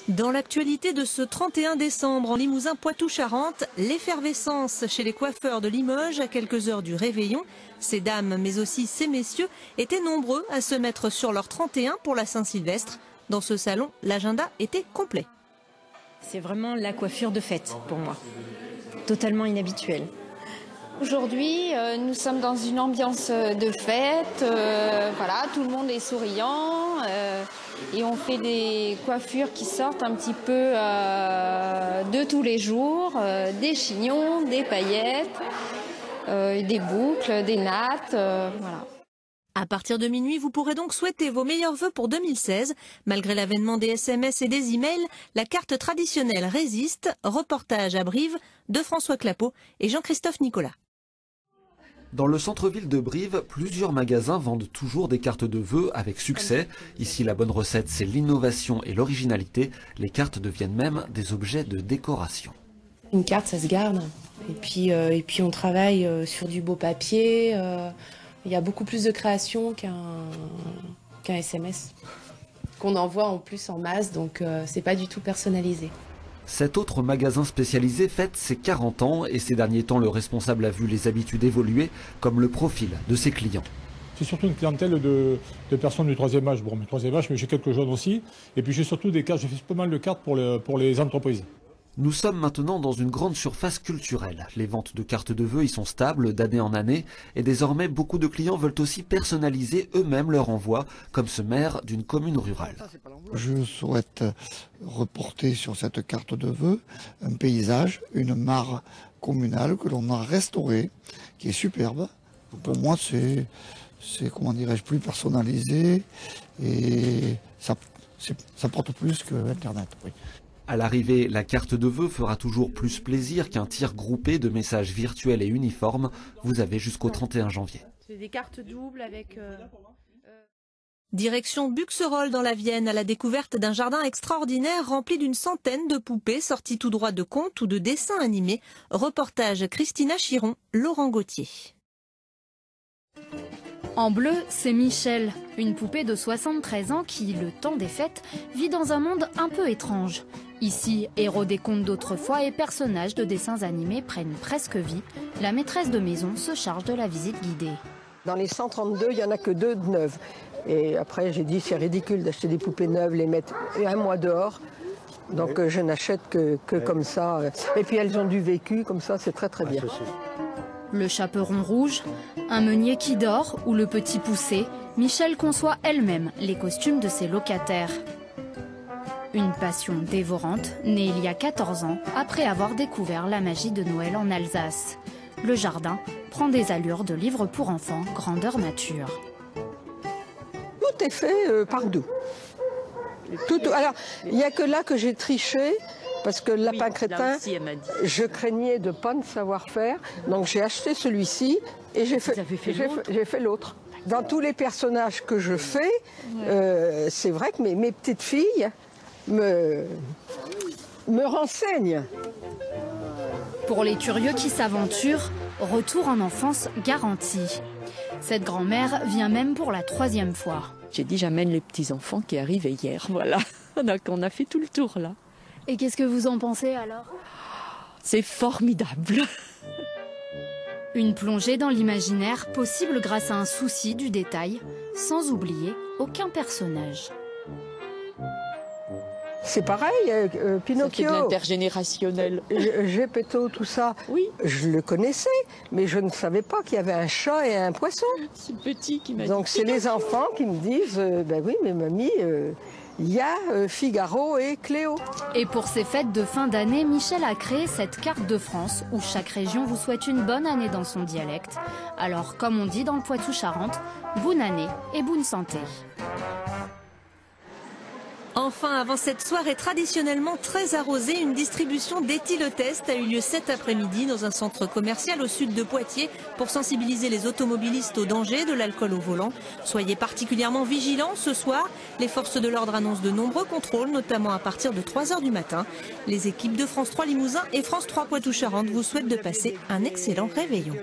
Dans l'actualité de ce 31 décembre en Limousin Poitou-Charentes, l'effervescence chez les coiffeurs de Limoges à quelques heures du réveillon. Ces dames, mais aussi ces messieurs, étaient nombreux à se mettre sur leur 31 pour la Saint-Sylvestre. Dans ce salon, l'agenda était complet. C'est vraiment la coiffure de fête pour moi, totalement inhabituelle. Aujourd'hui, nous sommes dans une ambiance de fête, voilà, tout le monde est souriant et on fait des coiffures qui sortent un petit peu de tous les jours, des chignons, des paillettes, des boucles, des nattes, voilà. À partir de minuit, vous pourrez donc souhaiter vos meilleurs vœux pour 2016. Malgré l'avènement des SMS et des emails, la carte traditionnelle résiste. Reportage à Brive de François Clapeau et Jean-Christophe Nicolas. Dans le centre-ville de Brive, plusieurs magasins vendent toujours des cartes de vœux avec succès. Ici, la bonne recette, c'est l'innovation et l'originalité. Les cartes deviennent même des objets de décoration. Une carte, ça se garde. Et puis on travaille sur du beau papier. Il y a beaucoup plus de création qu'un SMS, qu'on envoie en plus en masse, donc c'est pas du tout personnalisé. Cet autre magasin spécialisé fête ses 40 ans et ces derniers temps, le responsable a vu les habitudes évoluer, comme le profil de ses clients. C'est surtout une clientèle de personnes du troisième âge. Bon, mais troisième âge, mais j'ai quelques jeunes aussi. Et puis j'ai surtout des cartes, j'ai fait pas mal de cartes pour les entreprises. Nous sommes maintenant dans une grande surface culturelle. Les ventes de cartes de vœux y sont stables d'année en année. Et désormais, beaucoup de clients veulent aussi personnaliser eux-mêmes leur envoi, comme ce maire d'une commune rurale. Je souhaite reporter sur cette carte de vœux un paysage, une mare communale que l'on a restaurée, qui est superbe. Pour moi, c'est comment dirais-je, plus personnalisé et ça porte plus que Internet. Oui. À l'arrivée, la carte de vœux fera toujours plus plaisir qu'un tir groupé de messages virtuels et uniformes. Vous avez jusqu'au 31 janvier. C'est des cartes doubles avec... Direction Buxerolles dans la Vienne, à la découverte d'un jardin extraordinaire rempli d'une centaine de poupées sorties tout droit de contes ou de dessins animés. Reportage Christina Chiron, Laurent Gauthier. En bleu, c'est Michel, une poupée de 73 ans qui, le temps des fêtes, vit dans un monde un peu étrange. Ici, héros des contes d'autrefois et personnages de dessins animés prennent presque vie. La maîtresse de maison se charge de la visite guidée. Dans les 132, il n'y en a que 2 de neuves. Et après, j'ai dit, c'est ridicule d'acheter des poupées neuves, les mettre un mois dehors. Donc je n'achète que comme ça. Et puis elles ont du vécu, comme ça, c'est très très bien. Le chaperon rouge, un meunier qui dort ou le petit poussé, Michel conçoit elle-même les costumes de ses locataires. Une passion dévorante, née il y a 14 ans, après avoir découvert la magie de Noël en Alsace. Le jardin prend des allures de livre pour enfants, grandeur nature. Tout est fait par deux. Alors, il n'y a que là que j'ai triché. Parce que le lapin crétin, je craignais de ne pas savoir faire. Donc j'ai acheté celui-ci et j'ai fait l'autre. Dans tous les personnages que je fais, c'est vrai que mes petites filles me renseignent. Pour les curieux qui s'aventurent, retour en enfance garanti. Cette grand-mère vient même pour la 3e fois. J'ai dit j'amène les petits-enfants qui arrivaient hier, voilà. On a fait tout le tour là. Et qu'est-ce que vous en pensez alors? C'est formidable. Une plongée dans l'imaginaire possible grâce à un souci du détail, sans oublier aucun personnage. C'est pareil, Pinocchio. Ça fait de l'intergénérationnel. Geppetto, tout ça, oui. Je le connaissais, mais je ne savais pas qu'il y avait un chat et un poisson. C'est petit qui m'a dit. Donc c'est les enfants qui me disent, ben oui, mais mamie... il y a Figaro et Cléo. Et pour ces fêtes de fin d'année, Michel a créé cette carte de France où chaque région vous souhaite une bonne année dans son dialecte. Alors, comme on dit dans le Poitou-Charentes, bonne année et bonne santé. Enfin, avant cette soirée traditionnellement très arrosée, une distribution d'éthylotest a eu lieu cet après-midi dans un centre commercial au sud de Poitiers pour sensibiliser les automobilistes au danger de l'alcool au volant. Soyez particulièrement vigilants ce soir. Les forces de l'ordre annoncent de nombreux contrôles, notamment à partir de 3 h du matin. Les équipes de France 3 Limousin et France 3 Poitou-Charentes vous souhaitent de passer un excellent réveillon.